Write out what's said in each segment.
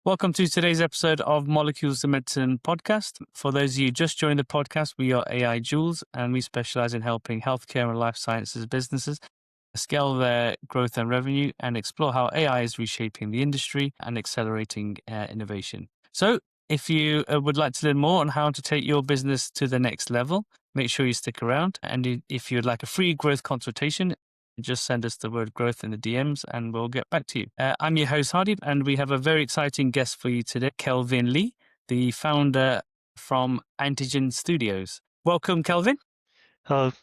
Welcome to today's episode of Molecules to Medicine podcast. For those of you just joined the podcast, we are AI Jewels, and we specialize in helping healthcare and life sciences businesses scale their growth and revenue and explore how AI is reshaping the industry and accelerating innovation. So if you would like to learn more on how to take your business to the next level, make sure you stick around. And if you'd like a free growth consultation, just send us the word growth in the DMs and we'll get back to you. I'm your host, Hardeep, and we have a very exciting guest for you today, Kelvin Lee, the founder from Antigen Studios. Welcome, Kelvin. Hello.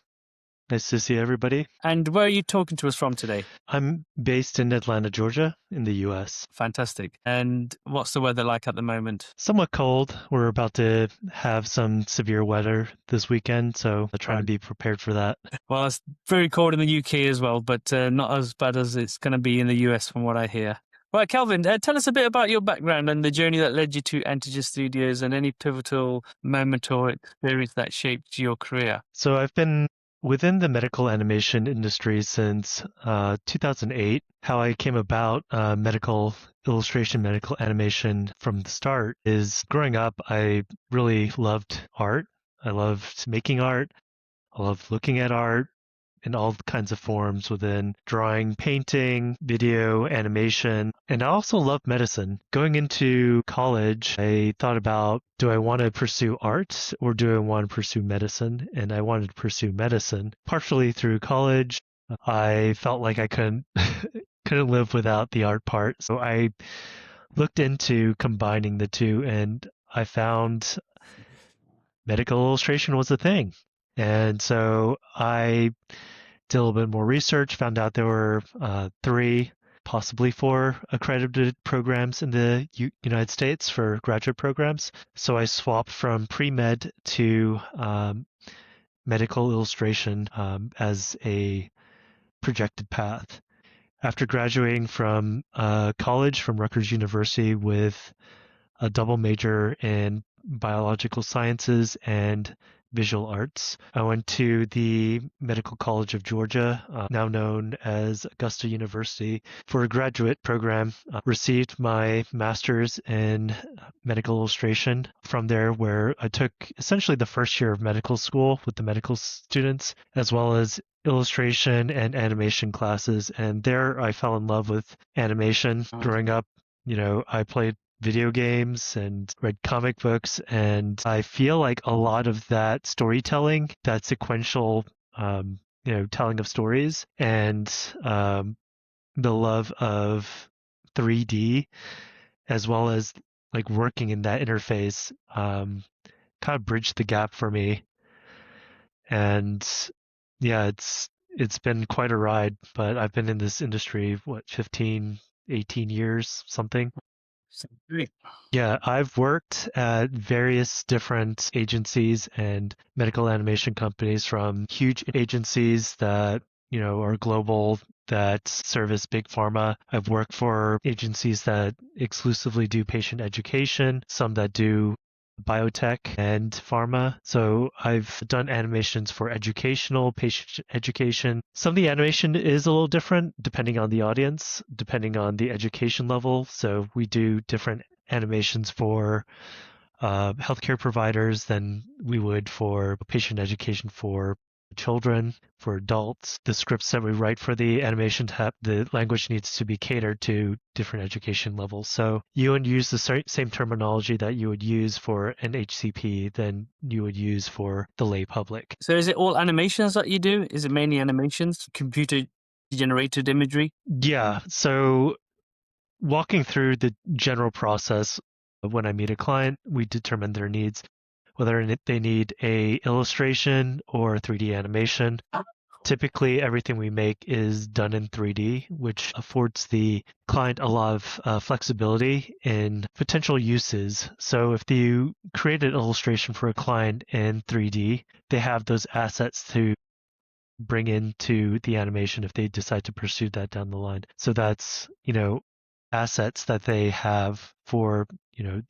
Nice to see everybody. And where are you talking to us from today? I'm based in Atlanta, Georgia, in the U.S. Fantastic. And what's the weather like at the moment? Somewhat cold. We're about to have some severe weather this weekend, so I'm trying to be prepared for that. Well, it's very cold in the UK as well, but not as bad as it's going to be in the US from what I hear. Right, Kelvin, tell us a bit about your background and the journey that led you to Antigen Studios and any pivotal moment or experience that shaped your career. So I've been within the medical animation industry since 2008. How I came about medical illustration, medical animation from the start is growing up, I really loved art. I loved making art. I loved looking at art in all kinds of forms within drawing, painting, video, animation. And I also love medicine. Going into college, I thought about, do I want to pursue art or do I want to pursue medicine? And I wanted to pursue medicine. Partially through college, I felt like I couldn't live without the art part. So I looked into combining the two and I found medical illustration was a thing. And so I did a little bit more research, found out there were 3, possibly 4 accredited programs in the United States for graduate programs. So I swapped from pre-med to medical illustration as a projected path. After graduating from college from Rutgers University with a double major in biological sciences and visual arts, I went to the Medical College of Georgia, now known as Augusta University, for a graduate program. Received my master's in medical illustration from there, where I took essentially the first year of medical school with the medical students, as well as illustration and animation classes. And there I fell in love with animation. Growing up, I played video games and read comic books, and I feel like a lot of that storytelling, that sequential, telling of stories, and the love of 3D, as well as like working in that interface, kind of bridged the gap for me. And yeah, it's been quite a ride, but I've been in this industry, 15, 18 years, something. Yeah, I've worked at various different agencies and medical animation companies, from huge agencies that, are global, that service big pharma. I've worked for agencies that exclusively do patient education, some that do biotech and pharma. So I've done animations for educational, patient education. Some of the animation is a little different depending on the audience, depending on the education level. So we do different animations for healthcare providers than we would for patient education for children, for adults. The scripts that we write for the animation the language needs to be catered to different education levels. So you would use the same terminology that you would use for an HCP than you would use for the lay public. So is it all animations that you do? Is it mainly animations, computer generated imagery? Yeah. So walking through the general process, when I meet a client, we determine their needs, whether they need a illustration or 3D animation. Typically, everything we make is done in 3D, which affords the client a lot of flexibility in potential uses. So if you create an illustration for a client in 3D, they have those assets to bring into the animation if they decide to pursue that down the line. So that's, assets that they have for,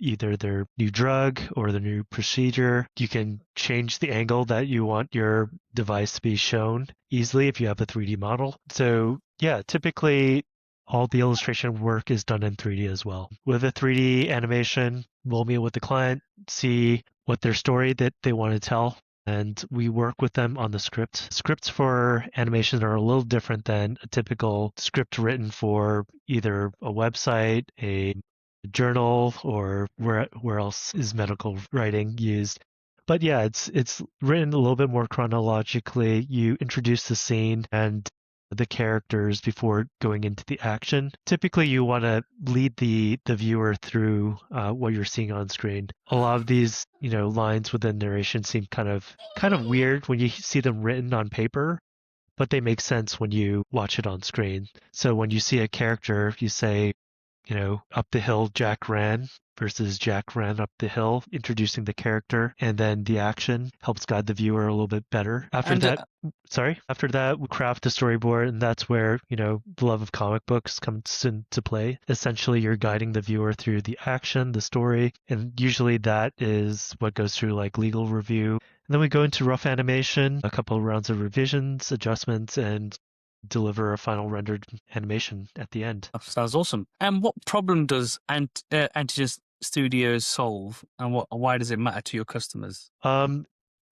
either their new drug or the new procedure. You can change the angle that you want your device to be shown easily if you have a 3D model. So yeah, typically all the illustration work is done in 3D as well. With a 3D animation, we'll meet with the client, see what their story that they want to tell, and we work with them on the script. Scripts for animation are a little different than a typical script written for either a website, a journal, or where else is medical writing used. But yeah, it's written a little bit more chronologically. You introduce the scene and the characters before going into the action. Typically, you want to lead the viewer through what you're seeing on screen. A lot of these, lines within narration seem kind of weird when you see them written on paper, but they make sense when you watch it on screen. So when you see a character, you say, up the hill Jack ran versus Jack ran up the hill, introducing the character, and then the action helps guide the viewer a little bit better. After And that, we craft the storyboard, and that's where, the love of comic books comes into play. Essentially, you're guiding the viewer through the action, the story, and usually that is what goes through like legal review. And then we go into rough animation, a couple of rounds of revisions, adjustments, and deliver a final rendered animation at the end. sounds awesome. And what problem does Antigen Studios solve, and why does it matter to your customers? In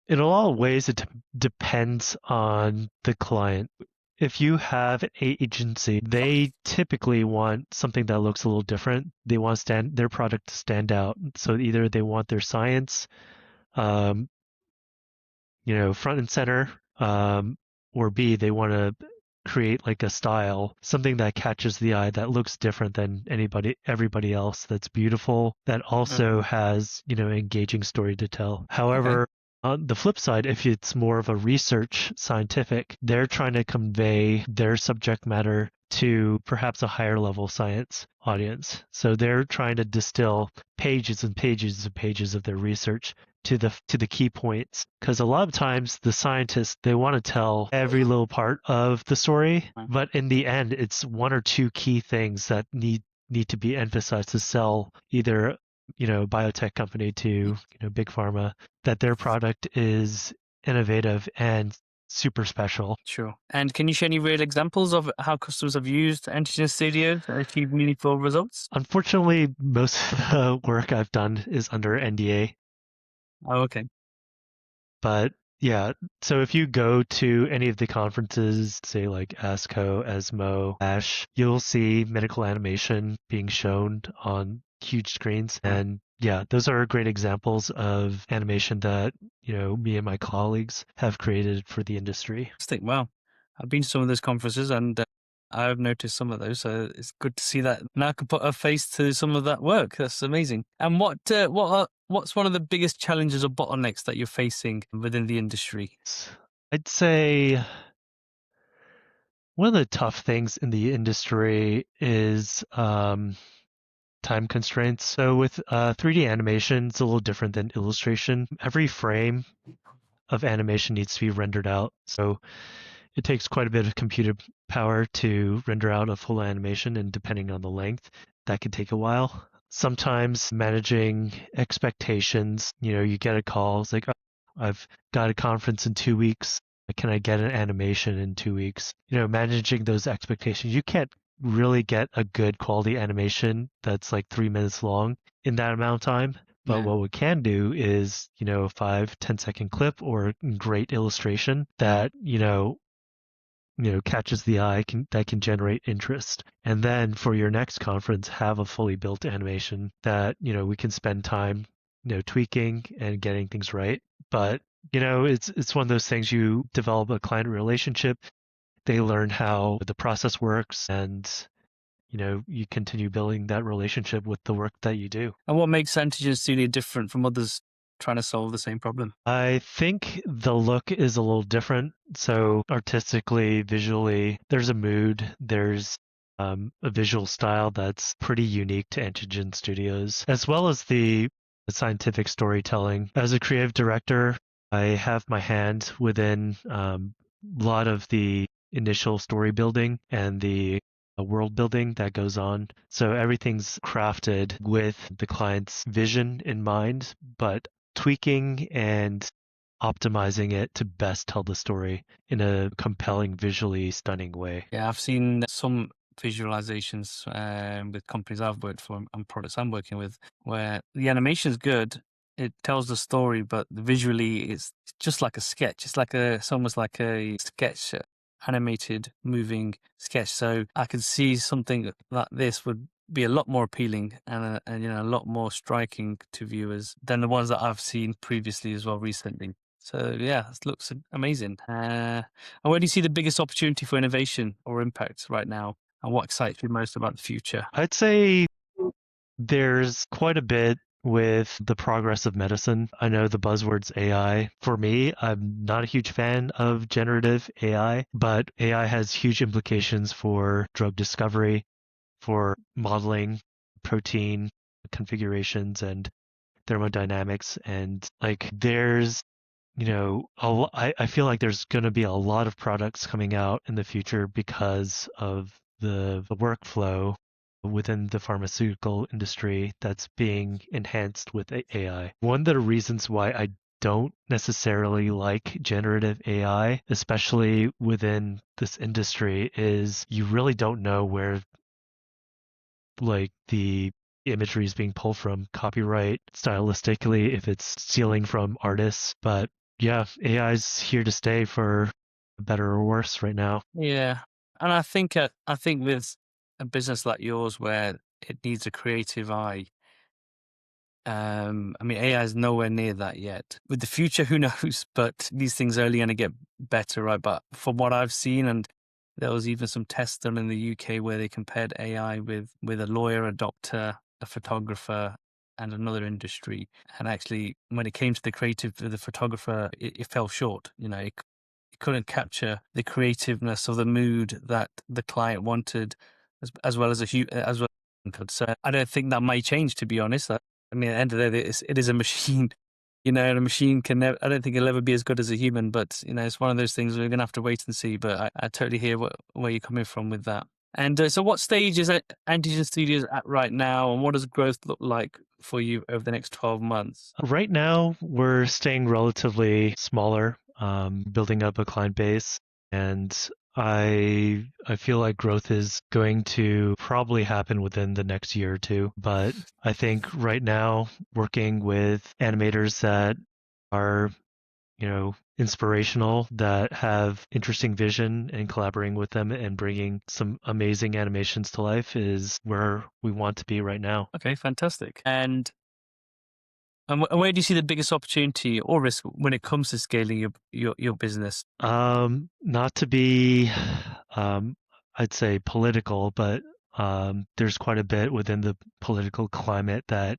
a lot of ways, it depends on the client. If you have an agency, they typically want something that looks a little different. They want their product to stand out. So either they want their science, front and center, or B, they want to create like a style, something that catches the eye, that looks different than everybody else, that's beautiful, that also has, engaging story to tell. However, on the flip side, if it's more of a research scientific, they're trying to convey their subject matter to perhaps a higher level science audience. So they're trying to distill pages and pages and pages of their research to the key points, because a lot of times the scientists, they want to tell every little part of the story, but in the end it's one or two key things that need to be emphasized to sell either biotech company to big pharma, that their product is innovative and super special. Sure. And can you share any real examples of how customers have used Antigen Studios and achieved meaningful results? Unfortunately, most of the work I've done is under NDA. Oh, okay. But yeah, so if you go to any of the conferences, say like ASCO, ESMO, ASH, you'll see medical animation being shown on huge screens. And yeah, those are great examples of animation that, me and my colleagues have created for the industry. Wow. I've been to some of those conferences and I've noticed some of those. So it's good to see that now I can put a face to some of that work. That's amazing. And what's one of the biggest challenges or bottlenecks that you're facing within the industry? I'd say one of the tough things in the industry is time constraints. So with 3D animation, it's a little different than illustration. Every frame of animation needs to be rendered out. So it takes quite a bit of computer power to render out a full animation, and depending on the length, that can take a while. Sometimes managing expectations, you get a call, it's like, oh, I've got a conference in 2 weeks. Can I get an animation in 2 weeks? Managing those expectations. You can't really get a good quality animation that's like 3 minutes long in that amount of time. But what we can do is, a 5-10 second clip or great illustration that, catches the eye, that can generate interest. And then for your next conference, have a fully built animation that, we can spend time, tweaking and getting things right. But, it's one of those things, you develop a client relationship, they learn how the process works, and, you continue building that relationship with the work that you do. And what makes Antigen Studio different from others trying to solve the same problem? I think the look is a little different. So artistically, visually, there's a mood, there's a visual style that's pretty unique to Antigen Studios, as well as the scientific storytelling. As a creative director, I have my hand within a lot of the initial story building and the world building that goes on. So everything's crafted with the client's vision in mind, but tweaking and optimizing it to best tell the story in a compelling, visually stunning way. Yeah, I've seen some visualizations with companies I've worked for and products I'm working with, where the animation is good. It tells the story, but visually it's just like a sketch. It's almost like a sketch, animated moving sketch. So I could see something like this would be a lot more appealing and a lot more striking to viewers than the ones that I've seen previously as well recently. So yeah, it looks amazing. And where do you see the biggest opportunity for innovation or impact right now? And what excites you most about the future? I'd say there's quite a bit with the progress of medicine. I know the buzzword's AI. For me, I'm not a huge fan of generative AI, but AI has huge implications for drug discovery, for modeling protein configurations and thermodynamics. And like there's, I feel like there's going to be a lot of products coming out in the future because of the workflow within the pharmaceutical industry that's being enhanced with AI. One of the reasons why I don't necessarily like generative AI, especially within this industry, is you really don't know where like the imagery is being pulled from, copyright, stylistically, if it's stealing from artists. But yeah, AI is here to stay for better or worse right now. Yeah, and I think with a business like yours where it needs a creative eye, I mean AI is nowhere near that yet. With the future, who knows? But these things are only going to get better, right? But from what I've seen, and there was even some tests done in the UK where they compared AI with a lawyer, a doctor, a photographer, and another industry. And actually, when it came to the creative, the photographer, it fell short. It couldn't capture the creativeness or the mood that the client wanted, as well as as well as could. So I don't think that might change, to be honest. I mean, at the end of the day, it is a machine, and a machine can never, I don't think it'll ever be as good as a human, but, it's one of those things we're going to have to wait and see. But I totally hear where you're coming from with that. And so what stage is Antigen Studios at right now, and what does growth look like for you over the next 12 months? Right now, we're staying relatively smaller, building up a client base, and I feel like growth is going to probably happen within the next year or two. But I think right now, working with animators that are inspirational, that have interesting vision, and collaborating with them and bringing some amazing animations to life is where we want to be right now. Okay, fantastic. And where do you see the biggest opportunity or risk when it comes to scaling your business? Not to be, um, I'd say political, but there's quite a bit within the political climate that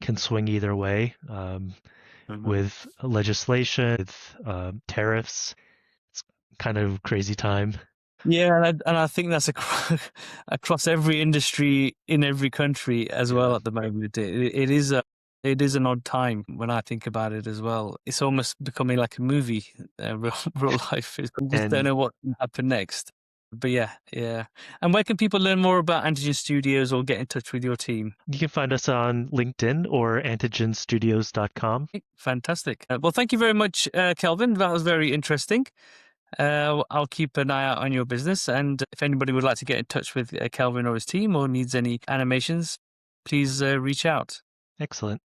can swing either way. Mhm. With legislation, with tariffs, it's kind of crazy time. Yeah, and I think that's across every industry in every country as well Yeah. at the moment. It is an odd time when I think about it as well. It's almost becoming like a movie, real life. You just don't And know what can happen next. But yeah, yeah. And where can people learn more about Antigen Studios or get in touch with your team? you can find us on LinkedIn or antigenstudios.com. Fantastic. Well, thank you very much, Kelvin. That was very interesting. I'll keep an eye out on your business. And if anybody would like to get in touch with Kelvin or his team or needs any animations, please reach out. Excellent.